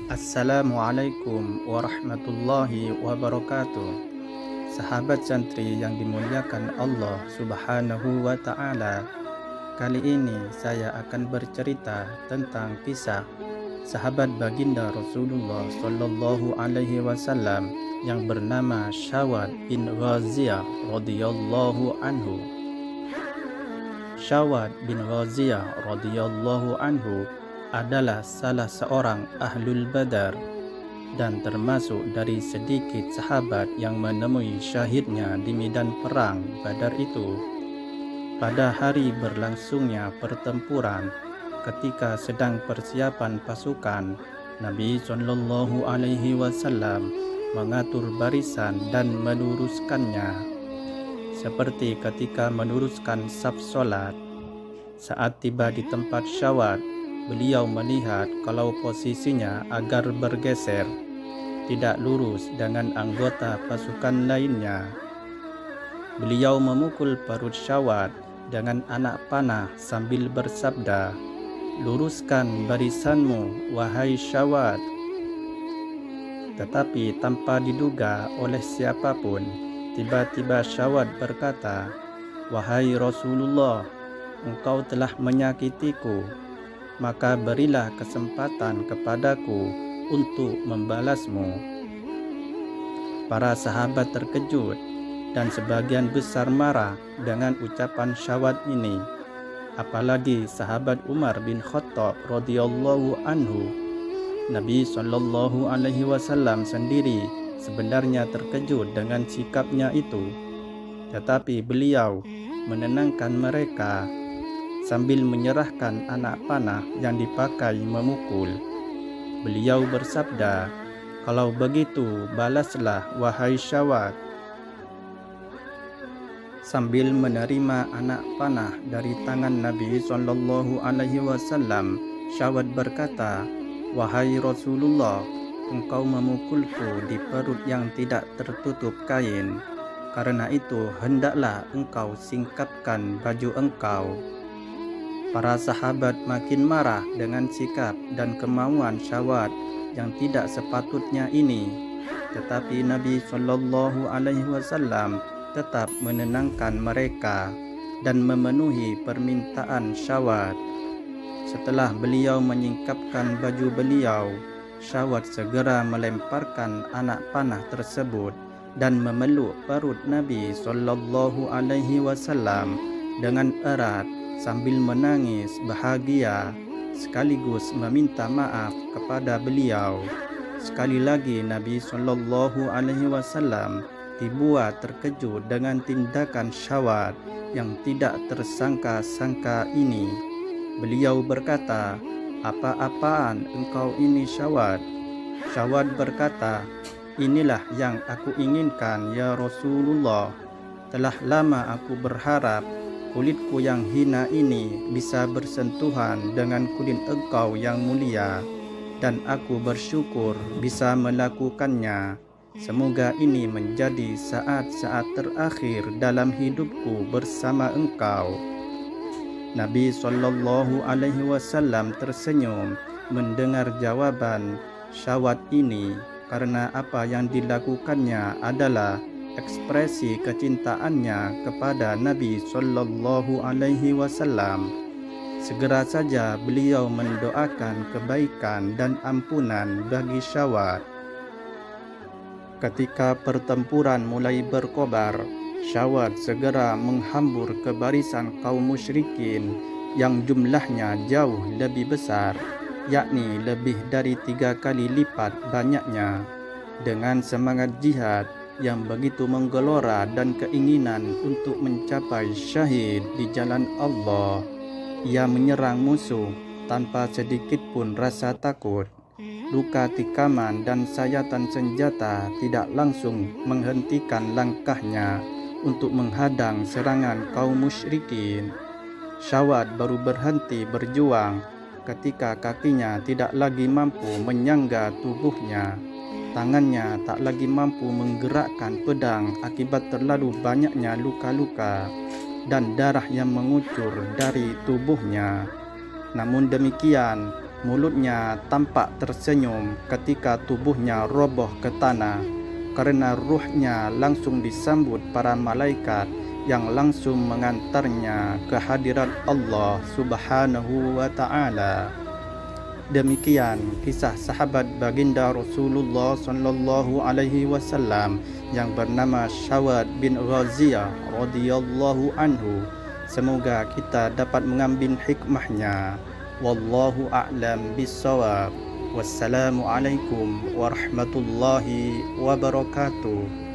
Assalamualaikum warahmatullahi wabarakatuh. Sahabat santri yang dimuliakan Allah Subhanahu wa Ta'ala, kali ini saya akan bercerita tentang kisah sahabat baginda Rasulullah Sallallahu Alaihi Wasallam yang bernama Syawad bin Ghaziyah radhiyallahu anhu. Syawad bin Ghaziyah radhiyallahu anhu adalah salah seorang ahlul badar dan termasuk dari sedikit sahabat yang menemui syahidnya di medan perang Badar itu. Pada hari berlangsungnya pertempuran, ketika sedang persiapan pasukan, Nabi Shallallahu Alaihi Wasallam mengatur barisan dan meluruskannya, seperti ketika meluruskan saf solat. Saat tiba di tempat Syawad, beliau melihat kalau posisinya agar bergeser, tidak lurus dengan anggota pasukan lainnya. Beliau memukul perut Syawad dengan anak panah sambil bersabda, "Luruskan barisanmu, wahai Syawad." Tetapi tanpa diduga oleh siapapun, tiba-tiba Syawad berkata, "Wahai Rasulullah, engkau telah menyakitiku, maka berilah kesempatan kepadaku untuk membalasmu." Para sahabat terkejut dan sebagian besar marah dengan ucapan Syawad ini. Apalagi sahabat Umar bin Khattab radhiyallahu anhu. Nabi Shallallahu Alaihi Wasallam sendiri sebenarnya terkejut dengan sikapnya itu, tetapi beliau menenangkan mereka sambil menyerahkan anak panah yang dipakai memukul. Beliau bersabda, "Kalau begitu, balaslah wahai Syawad." Sambil menerima anak panah dari tangan Nabi Shallallahu Alaihi Wasallam, Syawad berkata, "Wahai Rasulullah, engkau memukulku di perut yang tidak tertutup kain. Karena itu, hendaklah engkau singkapkan baju engkau." Para sahabat makin marah dengan sikap dan kemauan Syawad yang tidak sepatutnya ini. Tetapi Nabi Shallallahu Alaihi Wasallam tetap menenangkan mereka dan memenuhi permintaan Syawad. Setelah beliau menyingkapkan baju beliau, Syawad segera melemparkan anak panah tersebut dan memeluk perut Nabi Shallallahu Alaihi Wasallam dengan erat sambil menangis bahagia sekaligus meminta maaf kepada beliau. Sekali lagi Nabi Shallallahu Alaihi Wasallam dibuat terkejut dengan tindakan Syawad yang tidak tersangka-sangka ini. Beliau berkata, "Apa-apaan engkau ini Syawad?" Syawad berkata, "Inilah yang aku inginkan ya Rasulullah. Telah lama aku berharap kulitku yang hina ini bisa bersentuhan dengan kulit engkau yang mulia, dan aku bersyukur bisa melakukannya. Semoga ini menjadi saat-saat terakhir dalam hidupku bersama engkau." Nabi Shallallahu Alaihi Wasallam tersenyum mendengar jawaban Syawad ini, karena apa yang dilakukannya adalah ekspresi kecintaannya kepada Nabi Shallallahu Alaihi Wasallam. Segera saja beliau mendoakan kebaikan dan ampunan bagi Syawad. Ketika pertempuran mulai berkobar, Syawad segera menghambur ke barisan kaum musyrikin yang jumlahnya jauh lebih besar, yakni lebih dari 3 kali lipat banyaknya. Dengan semangat jihad yang begitu menggelora dan keinginan untuk mencapai syahid di jalan Allah, ia menyerang musuh tanpa sedikit pun rasa takut. Luka tikaman dan sayatan senjata tidak langsung menghentikan langkahnya untuk menghadang serangan kaum musyrikin. Syawad baru berhenti berjuang ketika kakinya tidak lagi mampu menyangga tubuhnya. Tangannya tak lagi mampu menggerakkan pedang akibat terlalu banyaknya luka-luka dan darah yang mengucur dari tubuhnya. Namun demikian, Mulutnya tampak tersenyum ketika tubuhnya roboh ke tanah, kerana ruhnya langsung disambut para malaikat yang langsung mengantarnya ke hadirat Allah Subhanahu wa taala. Demikian kisah sahabat baginda Rasulullah sallallahu alaihi wasallam yang bernama Syawad bin Ghaziyah radhiyallahu anhu. Semoga kita dapat mengambil hikmahnya. Wallahu a'lam bissawab. Wassalamualaikum warahmatullahi wabarakatuh.